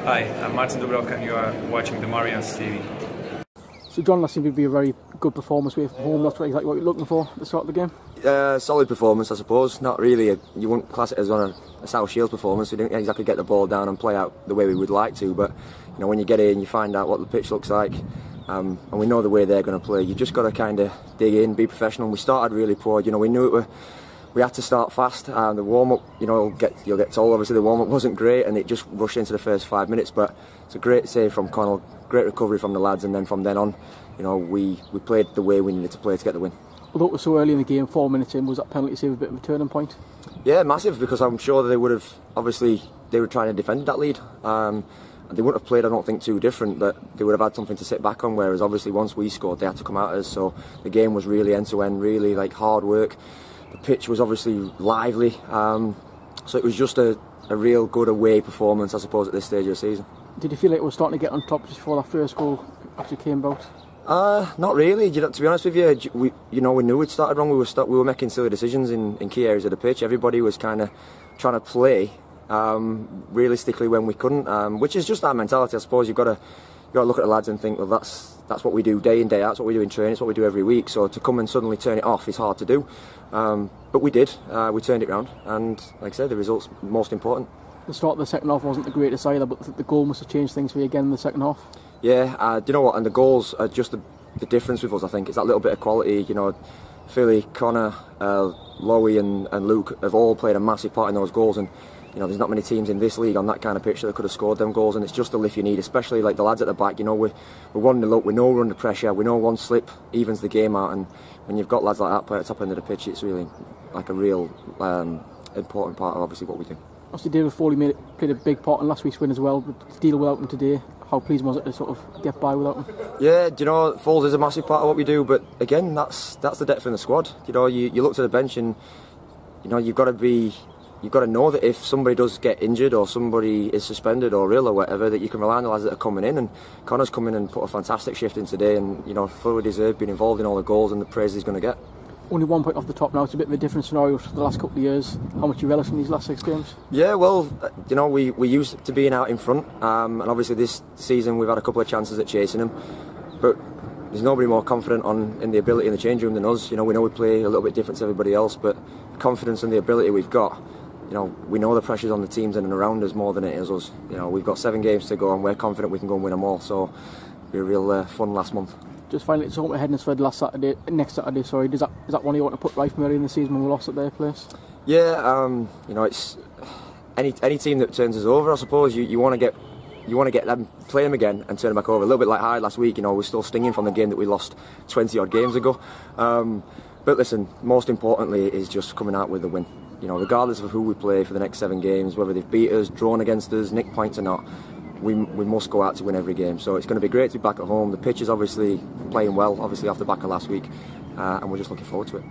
Hi, I'm Martin Dubrovka and you are watching the Marians TV. So John, that seemed to be a very good performance away from home. That's exactly what you're looking for at the start of the game? Solid performance, I suppose. Not really, you wouldn't class it as on a South Shields performance. We didn't exactly get the ball down and play out the way we would like to, but you know, when you get in, you find out what the pitch looks like, and we know the way they're going to play. You just got to kind of dig in, be professional. We started really poor. You know, we knew we had to start fast. The warm-up, you know, you'll get told, obviously the warm-up wasn't great and it just rushed into the first 5 minutes, but it's a great save from Connell, great recovery from the lads, and then from then on, you know, we played the way we needed to play to get the win. Although it was so early in the game, 4 minutes in, was that penalty save a bit of a turning point? Yeah, massive, because I'm sure they would have, obviously, they were trying to defend that lead. And they wouldn't have played, I don't think, too different, but they would have had something to sit back on, whereas obviously once we scored, they had to come out at us, so the game was really end-to-end, really like hard work. The pitch was obviously lively, so it was just a real good away performance, I suppose, at this stage of the season. Did you feel like it was starting to get on top just before that first goal actually came about? Not really. You know, to be honest with you, we knew we'd started wrong. We were making silly decisions in key areas of the pitch. Everybody was kind of trying to play realistically when we couldn't, which is just our mentality, I suppose. You've got to look at the lads and think, well, that's what we do day in, day out. That's what we do in training. It's what we do every week. So to come and suddenly turn it off is hard to do. But we did. We turned it round, and like I said, the result's most important. The start of the second half wasn't the greatest either, but the goal must have changed things for you again in the second half. Yeah, do you know what? And the goals are just the difference with us. I think it's that little bit of quality. You know, Philly, Connor, Lowy, and Luke have all played a massive part in those goals. And you know, there's not many teams in this league on that kind of pitch that could have scored them goals. And it's just the lift you need, especially like the lads at the back. You know, we're 1-0 up. We know we're under pressure. We know one slip evens the game out. And when you've got lads like that play at the top end of the pitch, it's really like a real important part of obviously what we do. Obviously, David Foley played a big part in last week's win as well. But to deal without him today, how pleased was it to sort of get by without him? Yeah, do you know, Foles is a massive part of what we do, but again, that's the depth in the squad. You know, you look to the bench and you know you've got to know that if somebody does get injured or somebody is suspended or ill or whatever, that you can rely on the lads that are coming in. And Connor's come in and put a fantastic shift in today, and you know, fully deserved being involved in all the goals and the praise he's going to get. Only 1 point off the top now. It's a bit of a different scenario to the last couple of years. How much you relish in these last 6 games? Yeah, well, you know, we used to being out in front, and obviously this season we've had a couple of chances at chasing them, but there's nobody more confident in the ability in the change room than us. You know, we play a little bit different to everybody else, but the confidence and the ability we've got, you know, we know the pressure's on the teams in and around us more than it is us. You know, we've got 7 games to go and we're confident we can go and win them all, so it'll be a real fun last month. Just finally, it's home ahead for next Saturday. Sorry, is that one you want to put right from early in the season when we lost at their place? Yeah, you know, it's any team that turns us over, I suppose. You want to get them, play them again and turn them back over. A little bit like Hyde last week. You know, we're still stinging from the game that we lost 20 odd games ago. But listen, most importantly is just coming out with a win. You know, regardless of who we play for the next 7 games, whether they've beat us, drawn against us, nicked points or not, we must go out to win every game. So it's going to be great to be back at home. The pitch is obviously playing well, obviously off the back of last week, and we're just looking forward to it.